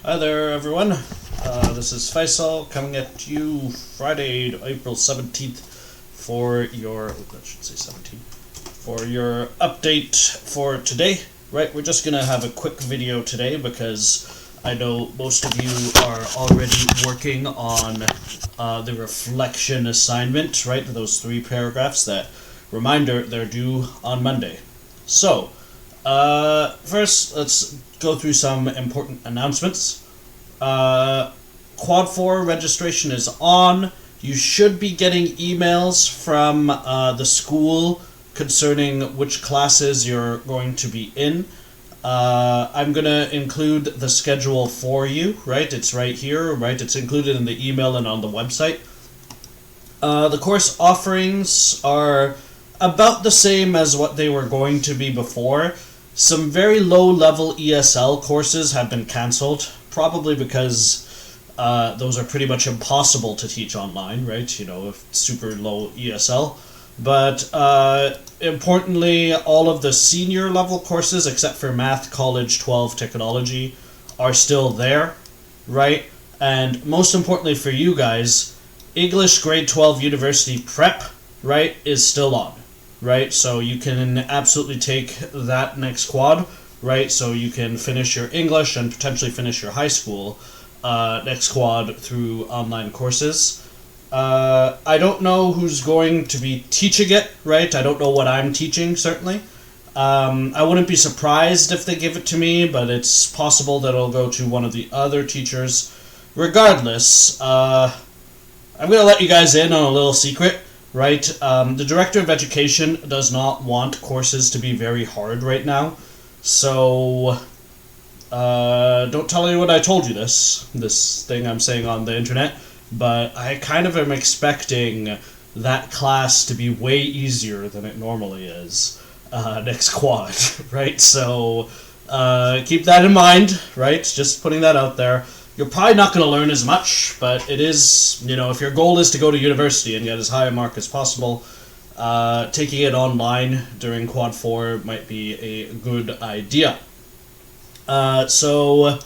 Hi there, everyone. This is Faisal coming at you Friday, April 17th for your, that should say 17th, for your update for today. Right, we're just going to have a quick video today because I know most of you are already working on the reflection assignment, right? Those 3 paragraphs that, reminder, they're due on Monday. So, first, let's go through some important announcements. Quad 4 registration is on. You should be getting emails from the school concerning which classes you're going to be in. I'm going to include the schedule for you, right? It's right here, right? It's included in the email and on the website. The course offerings are about the same as what they were going to be before. Some very low-level ESL courses have been cancelled, probably because those are pretty much impossible to teach online, right? You know, super low ESL. But importantly, all of the senior level courses, except for Math College 12 Technology, are still there, right? And most importantly for you guys, English Grade 12 University Prep, right, is still on. Right, so you can absolutely take that next quad, right, so you can finish your English and potentially finish your high school next quad through online courses. I don't know who's going to be teaching it, right, I don't know what I'm teaching, certainly. I wouldn't be surprised if they give it to me, but it's possible that it'll go to one of the other teachers. Regardless, I'm going to let you guys in on a little secret. Right, the Director of Education does not want courses to be very hard right now, so don't tell anyone I told you this thing I'm saying on the internet, but I kind of am expecting that class to be way easier than it normally is next quad, right, so keep that in mind, right, just putting that out there. You're probably not going to learn as much, but it is, you know, if your goal is to go to university and get as high a mark as possible, taking it online during Quad 4 might be a good idea. So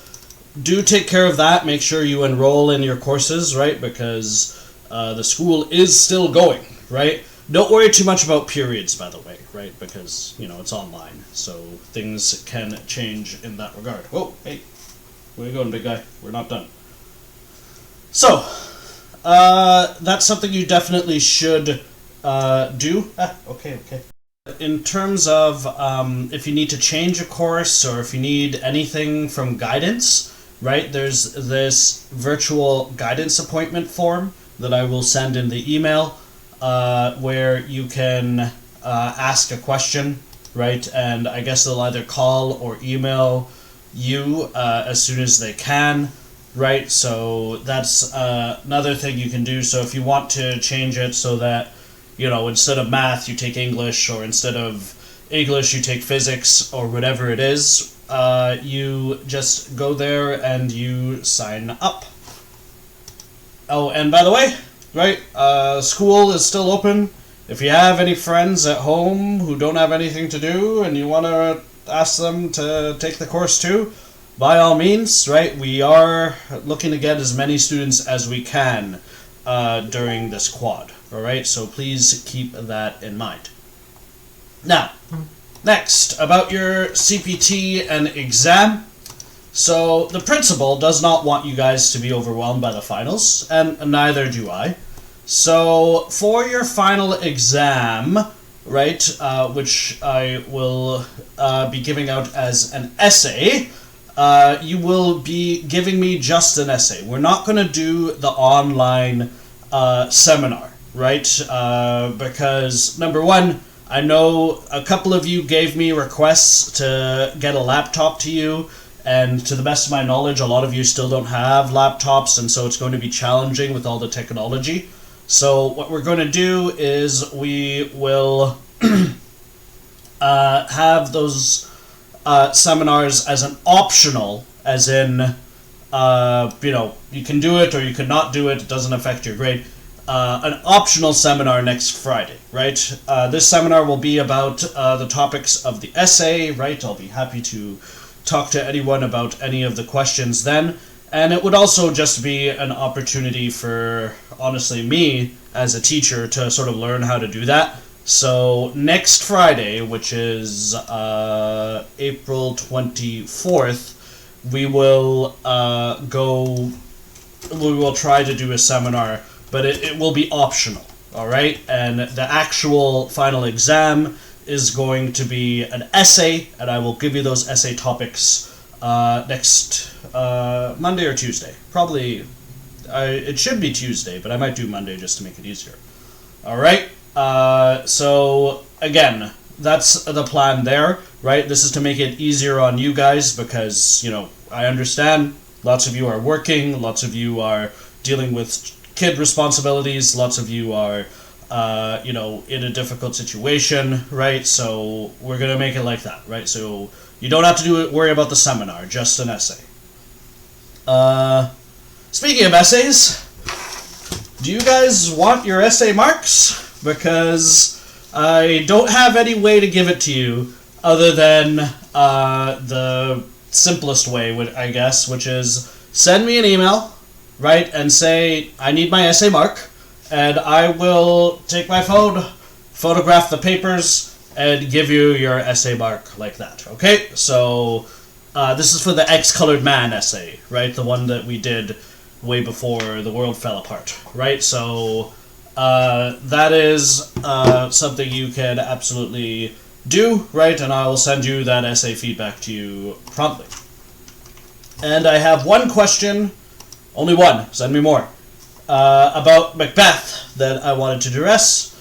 do take care of that. Make sure you enroll in your courses, right, because the school is still going, right? Don't worry too much about periods, by the way, right, because, you know, it's online, so things can change in that regard. Whoa, hey. Where you going, big guy? We're not done. So, that's something you definitely should do. Okay. In terms of if you need to change a course or if you need anything from guidance, right, there's this virtual guidance appointment form that I will send in the email where you can ask a question, right, and I guess they'll either call or email you as soon as they can, right, so that's another thing you can do. So if you want to change it so that, you know, instead of math you take English, or instead of English you take physics, or whatever it is, you just go there and you sign up. Oh, and by the way, right, school is still open. If you have any friends at home who don't have anything to do and you want to ask them to take the course too, by all means, right, we are looking to get as many students as we can during this quad, alright, so please keep that in mind. Now, next, about your CPT and exam. So, the principal does not want you guys to be overwhelmed by the finals, and neither do I. So, for your final exam, right, which I will be giving out as an essay, you will be giving me just an essay. We're not going to do the online seminar, right, because, number one, I know a couple of you gave me requests to get a laptop to you, and to the best of my knowledge, a lot of you still don't have laptops, and so it's going to be challenging with all the technology. So what we're going to do is we will have those seminars as an optional, as in, you know, you can do it or you could not do it, it doesn't affect your grade. An optional seminar next Friday, right? This seminar will be about the topics of the essay, right? I'll be happy to talk to anyone about any of the questions then. And it would also just be an opportunity for, honestly, me as a teacher to sort of learn how to do that. So next Friday, which is April 24th, we will we will try to do a seminar, but it will be optional, all right? And the actual final exam is going to be an essay, and I will give you those essay topics next Monday or Tuesday. Probably, it should be Tuesday, but I might do Monday just to make it easier. All right? So, again, that's the plan there, right? This is to make it easier on you guys because, you know, I understand lots of you are working, lots of you are dealing with kid responsibilities, lots of you are, you know, in a difficult situation, right? So we're going to make it like that, right? So you don't have to worry about the seminar, just an essay. Speaking of essays, do you guys want your essay marks? Because I don't have any way to give it to you other than the simplest way, I guess, which is send me an email, right, and say, I need my essay mark, and I will take my phone, photograph the papers, and give you your essay mark like that, okay? So, this is for the X-Colored Man essay, right, the one that we did way before the world fell apart, right? So, that is something you can absolutely do, right, and I will send you that essay feedback to you promptly. And I have one question, only one, send me more, about Macbeth that I wanted to address.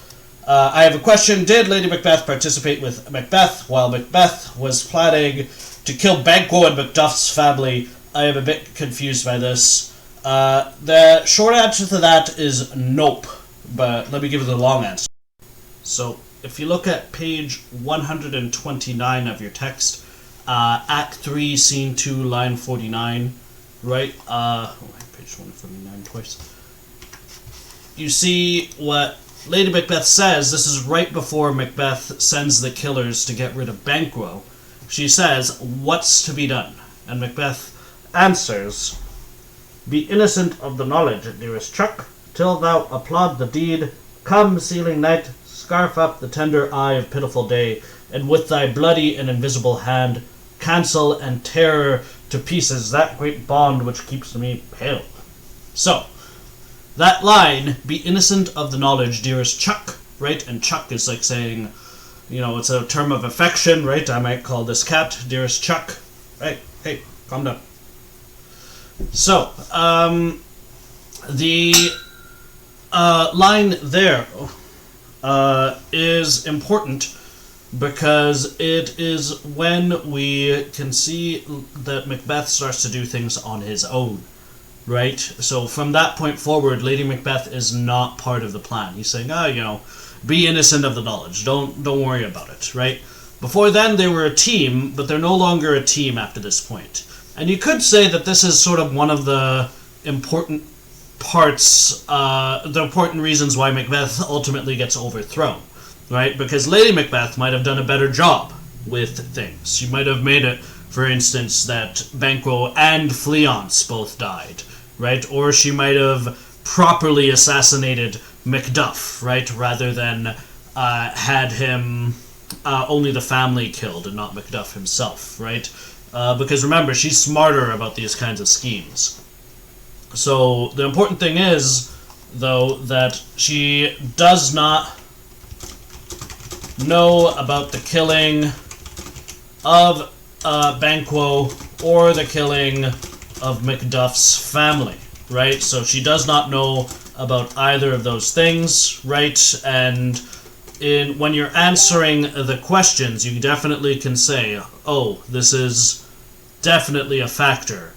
I have a question. Did Lady Macbeth participate with Macbeth while Macbeth was planning to kill Banquo and Macduff's family? I am a bit confused by this. The short answer to that is nope, but let me give you the long answer. So, if you look at page 129 of your text, Act 3, Scene 2, line 49, right? Page 149 twice. You see what Lady Macbeth says. This is right before Macbeth sends the killers to get rid of Banquo. She says, "What's to be done?" And Macbeth answers, "Be innocent of the knowledge, dearest Chuck, till thou applaud the deed. Come, sealing night, scarf up the tender eye of pitiful day, and with thy bloody and invisible hand cancel and tear to pieces that great bond which keeps me pale." So, that line, "be innocent of the knowledge, dearest Chuck," right? And Chuck is like saying, you know, it's a term of affection, right? I might call this cat dearest Chuck. Right? Hey, calm down. So, the line there is important because it is when we can see that Macbeth starts to do things on his own, right? So from that point forward, Lady Macbeth is not part of the plan. He's saying, you know, be innocent of the knowledge. Don't worry about it, right? Before then, they were a team, but they're no longer a team after this point. And you could say that this is sort of one of the important parts, the important reasons why Macbeth ultimately gets overthrown, right? Because Lady Macbeth might have done a better job with things. She might have made it, for instance, that Banquo and Fleance both died, right? Or she might have properly assassinated Macduff, right? Rather than had him only the family killed and not Macduff himself, right? Because remember, she's smarter about these kinds of schemes. So the important thing is, though, that she does not know about the killing of Banquo or the killing of Macduff's family, right? So she does not know about either of those things, right? And when you're answering the questions, you definitely can say, oh, this is definitely a factor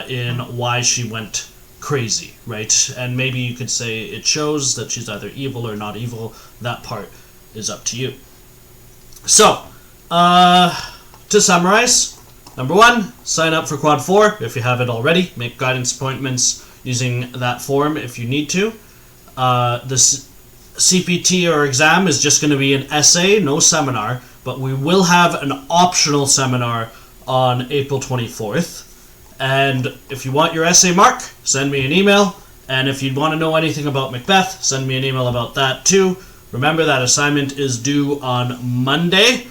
in why she went crazy, right? And maybe you could say it shows that she's either evil or not evil. That part is up to you. So, to summarize, number 1, sign up for Quad 4 if you haven't already. Make guidance appointments using that form if you need to. This CPT or exam is just going to be an essay, no seminar, but we will have an optional seminar on April 24th. And if you want your essay mark, send me an email. And if you want to know anything about Macbeth, send me an email about that too. Remember, that assignment is due on Monday,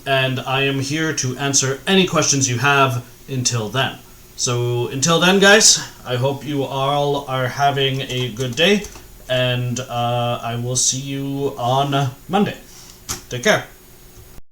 and I am here to answer any questions you have until then. So until then, guys, I hope you all are having a good day, and I will see you on Monday. Take care.